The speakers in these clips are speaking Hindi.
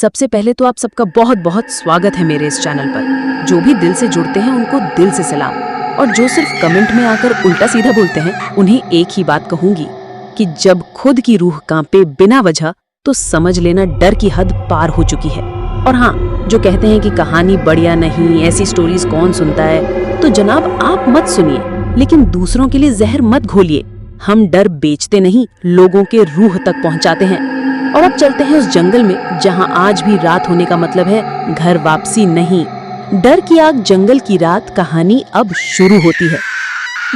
सबसे पहले तो आप सबका बहुत बहुत स्वागत है मेरे इस चैनल पर। जो भी दिल से जुड़ते हैं उनको दिल से सलाम, और जो सिर्फ कमेंट में आकर उल्टा सीधा बोलते हैं उन्हें एक ही बात कहूंगी कि जब खुद की रूह कांपे बिना वजह तो समझ लेना डर की हद पार हो चुकी है। और हाँ, जो कहते हैं कि कहानी बढ़िया नहीं, ऐसी स्टोरीज कौन सुनता है, तो जनाब आप मत सुनिए, लेकिन दूसरों के लिए जहर मत घोलिए। हम डर बेचते नहीं, लोगों के रूह तक पहुंचाते हैं। और अब चलते हैं उस जंगल में जहां आज भी रात होने का मतलब है घर वापसी नहीं। डर की आग जंगल की रात कहानी अब शुरू होती है।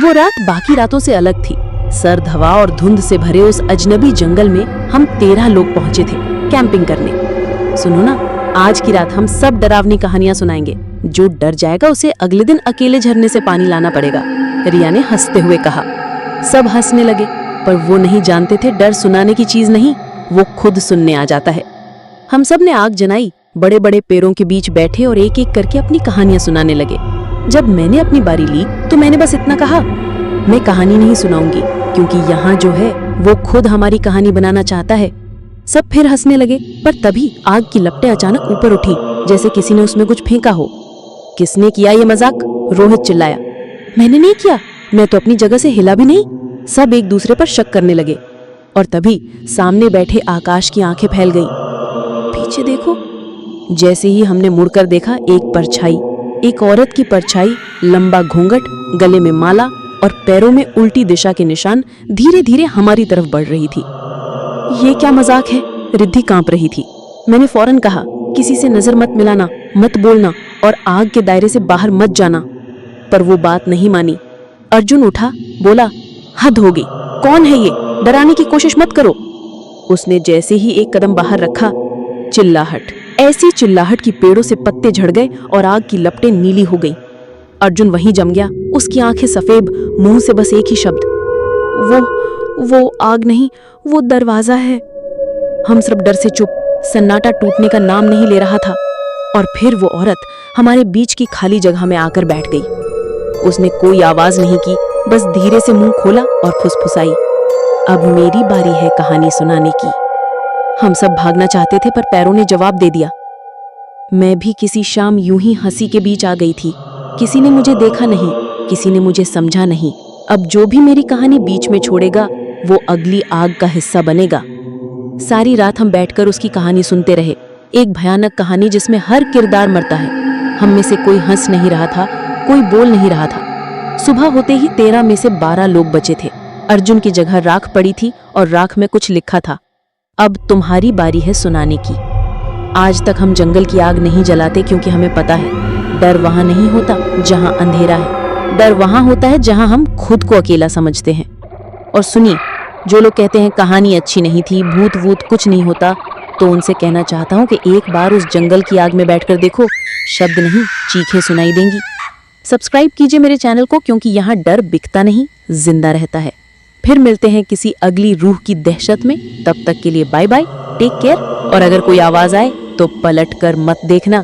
वो रात बाकी रातों से अलग थी। सर्द हवा और धुंध से भरे उस अजनबी जंगल में हम 13 लोग पहुंचे थे कैंपिंग करने। सुनो ना, आज की रात हम सब डरावनी कहानियां सुनाएंगे। जो डर जाएगा उसे अगले दिन अकेले झरने से पानी लाना पड़ेगा, रिया ने हंसते हुए कहा। सब हंसने लगे, पर वो नहीं जानते थे डर सुनाने की चीज नहीं, वो खुद सुनने आ जाता है। हम सब ने आग जलाई, बड़े बड़े पेड़ों के बीच बैठे और एक एक करके अपनी कहानियां सुनाने लगे। जब मैंने अपनी बारी ली तो मैंने बस इतना कहा, मैं कहानी नहीं सुनाऊंगी, क्योंकि यहाँ जो है वो खुद हमारी कहानी बनाना चाहता है। सब फिर हंसने लगे, पर तभी आग की लपटें अचानक ऊपर उठी, जैसे किसी ने उसमें कुछ फेंका हो। किसने किया ये मजाक? रोहित चिल्लाया। मैंने नहीं किया, मैं तो अपनी जगह से हिला भी नहीं। सब एक दूसरे पर शक करने लगे, और तभी सामने बैठे आकाश की आंखें फैल गईं। पीछे देखो। जैसे ही हमने मुड़कर देखा, एक परछाई, एक औरत की परछाई, लंबा घूंघट, गले में माला और पैरों में उल्टी दिशा के निशान धीरे धीरे हमारी तरफ बढ़ रही थी। ये क्या मजाक है? रिद्धि कांप रही थी। मैंने फौरन कहा, किसी से नजर मत मिलाना, मत बोलना और आग के दायरे से बाहर मत जाना। पर वो बात नहीं मानी। अर्जुन उठा, बोला, हद हो गई, कौन है ये? डराने की कोशिश मत करो। उसने जैसे ही एक कदम बाहर रखा, चिल्लाहट, ऐसी चिल्लाहट की पेड़ों से पत्ते झड़ गए और आग की लपटें नीली हो गईं। अर्जुन वहीं जम गया, उसकी आंखें सफेद, मुंह से बस एक ही शब्द, वो आग नहीं, वो दरवाजा है। हम सब डर से चुप, सन्नाटा टूटने का नाम नहीं ले रहा था। और फिर वो औरत हमारे बीच की खाली जगह में आकर बैठ गई। उसने कोई आवाज नहीं की, बस धीरे से मुंह खोला और फुसफुसाई, अब मेरी बारी है कहानी सुनाने की। हम सब भागना चाहते थे, पर पैरों ने जवाब दे दिया। मैं भी किसी शाम यूं ही हंसी के बीच आ गई थी। किसी ने मुझे देखा नहीं, किसी ने मुझे समझा नहीं। अब जो भी मेरी कहानी बीच में छोड़ेगा वो अगली आग का हिस्सा बनेगा। सारी रात हम बैठकर उसकी कहानी सुनते रहे। एक भयानक कहानी जिसमें हर किरदार मरता है। हम में से कोई हंस नहीं रहा था, कोई बोल नहीं रहा था। सुबह होते ही 13 में से 12 लोग बचे थे। अर्जुन की जगह राख पड़ी थी और राख में कुछ लिखा था, अब तुम्हारी बारी है सुनाने की। आज तक हम जंगल की आग नहीं जलाते, क्योंकि हमें पता है डर वहां नहीं होता जहां अंधेरा है। डर वहां होता है जहां हम खुद को अकेला समझते हैं। और सुनिए, जो लोग कहते हैं कहानी अच्छी नहीं थी, भूत वूत कुछ नहीं होता, तो उनसे कहना चाहता हूं कि एक बार उस जंगल की आग में बैठकर देखो, शब्द नहीं चीखें सुनाई देंगी। सब्सक्राइब कीजिए मेरे चैनल को, क्योंकि यहाँ डर बिकता नहीं, जिंदा रहता है। फिर मिलते हैं किसी अगली रूह की दहशत में। तब तक के लिए बाय बाय, टेक केयर। और अगर कोई आवाज आए तो पलट कर मत देखना।